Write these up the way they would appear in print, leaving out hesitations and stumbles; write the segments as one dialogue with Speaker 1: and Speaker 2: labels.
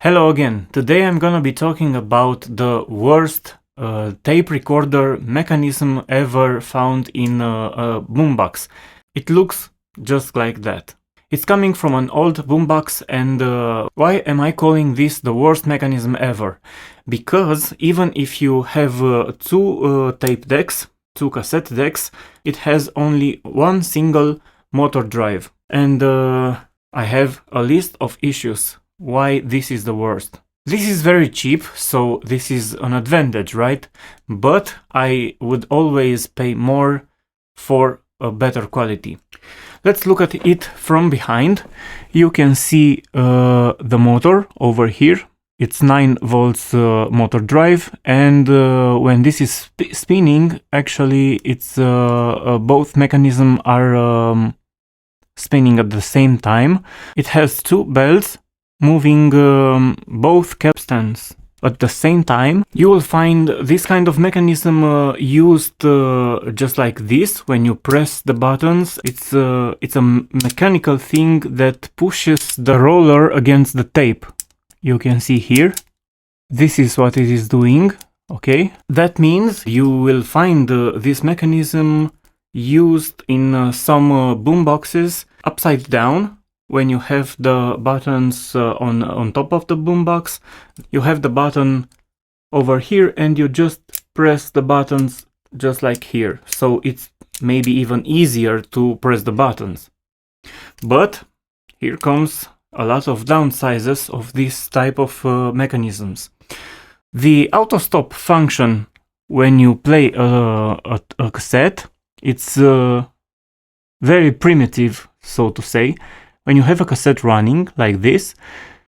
Speaker 1: Hello again. Today I'm gonna be talking about the worst tape recorder mechanism ever found in a boombox. It looks just like that. It's coming from an old boombox, and why am I calling this the worst mechanism ever? Because even if you have two tape decks, two cassette decks, it has only one single motor drive. And I have a list of issues why this is the worst. This is very cheap, so this is an advantage, right? But I would always pay more for a better quality. Let's look at it from behind. You can see the motor over here. It's 9 volts motor drive, and when this is spinning, actually it's both mechanisms are spinning at the same time. It has two belts moving both capstans at the same time. You will find this kind of mechanism used just like this. When you press the buttons, it's a mechanical thing that pushes the roller against the tape. You can see here, this is what it is doing. Okay, that means you will find this mechanism used in some boomboxes upside down. When you have the buttons on top of the boombox, you have the button over here and you just press the buttons just like here. So it's maybe even easier to press the buttons. But here comes a lot of downsizes of this type of mechanisms. The auto stop function when you play a cassette, it's very primitive, so to say. When you have a cassette running like this,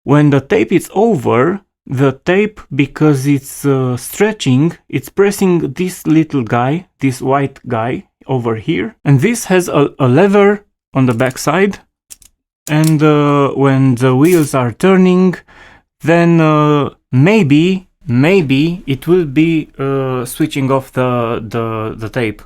Speaker 1: when the tape is over, the tape, because it's stretching, it's pressing this little guy, this white guy over here. And this has a lever on the back side. And when the wheels are turning, then maybe it will be switching off the tape.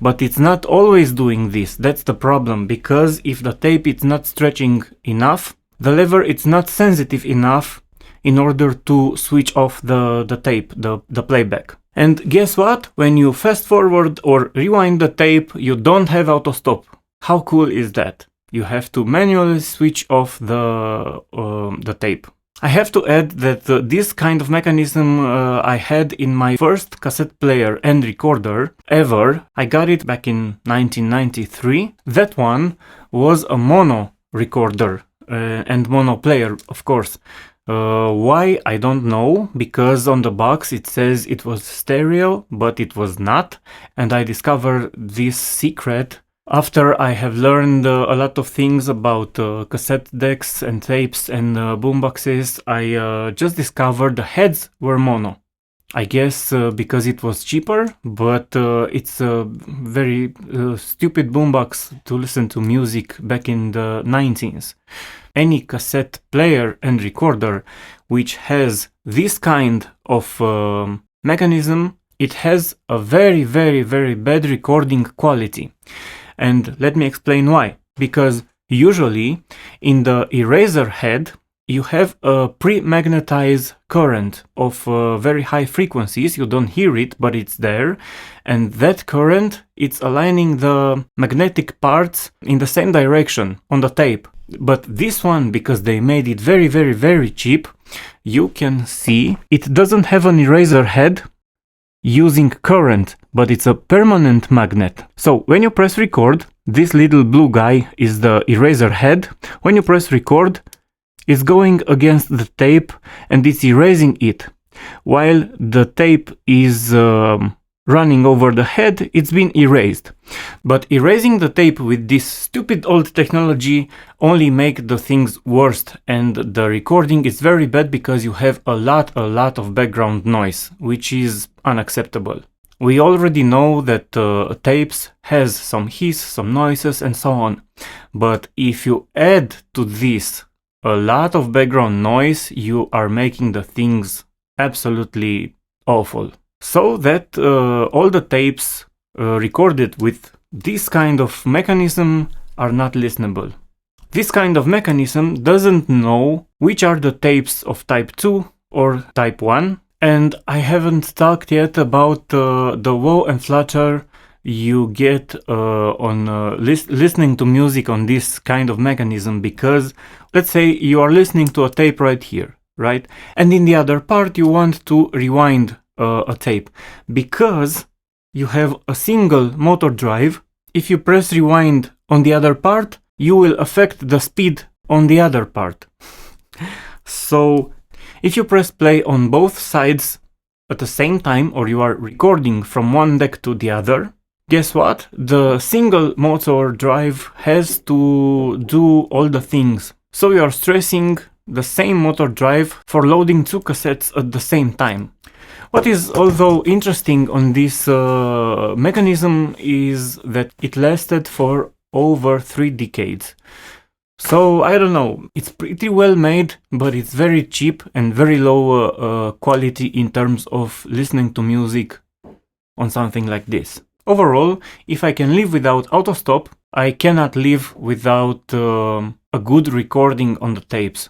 Speaker 1: But it's not always doing this. That's the problem, because if the tape is not stretching enough, the lever is not sensitive enough in order to switch off the tape, the playback. And guess what? When you fast forward or rewind the tape, you don't have auto stop. How cool is that? You have to manually switch off the tape. I have to add that this kind of mechanism I had in my first cassette player and recorder ever. I got it back in 1993. That one was a mono recorder and mono player, of course. Why? I don't know, because on the box it says it was stereo, but it was not. And I discovered this secret after I have learned a lot of things about cassette decks and tapes and boomboxes. I just discovered the heads were mono. I guess because it was cheaper, but it's a very stupid boombox to listen to music back in the 19s. Any cassette player and recorder which has this kind of mechanism, it has a very, very, very bad recording quality. And let me explain why. Because usually in the eraser head you have a pre-magnetized current of very high frequencies. You don't hear it, but it's there. And that current, it's aligning the magnetic parts in the same direction on the tape. But this one, because they made it very, very, very cheap, you can see it doesn't have an eraser head using current, but it's a permanent magnet. So when you press record, this little blue guy is the eraser head. When you press record, it's going against the tape and it's erasing it. While the tape is running over the head, it's been erased. But erasing the tape with this stupid old technology only make the things worse, and the recording is very bad because you have a lot of background noise, which is unacceptable. We already know that tapes has some hiss, some noises and so on. But if you add to this a lot of background noise, you are making the things absolutely awful. So that all the tapes recorded with this kind of mechanism are not listenable. This kind of mechanism doesn't know which are the tapes of type 2 or type 1, and I haven't talked yet about the wow and flutter you get on listening to music on this kind of mechanism, because let's say you are listening to a tape right here, right? And in the other part you want to rewind a tape. Because you have a single motor drive, if you press rewind on the other part, you will affect the speed on the other part. So if you press play on both sides at the same time, or you are recording from one deck to the other, guess what? The single motor drive has to do all the things. So you are stressing the same motor drive for loading 2 cassettes at the same time. What is also interesting on this mechanism is that it lasted for over 3 decades. So I don't know, it's pretty well made, but it's very cheap and very low quality in terms of listening to music on something like this. Overall, if I can live without auto-stop, I cannot live without a good recording on the tapes.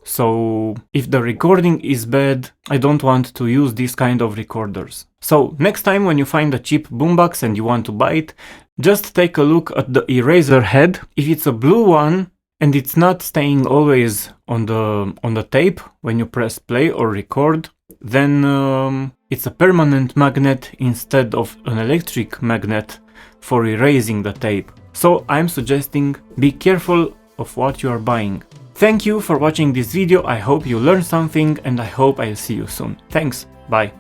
Speaker 1: So if the recording is bad, I don't want to use this kind of recorders. So next time when you find a cheap boombox and you want to buy it, just take a look at the eraser head. If it's a blue one and it's not staying always on the tape when you press play or record, then it's a permanent magnet instead of an electric magnet for erasing the tape. So I'm suggesting be careful of what you are buying. Thank you for watching this video, I hope you learned something and I hope I'll see you soon. Thanks, bye!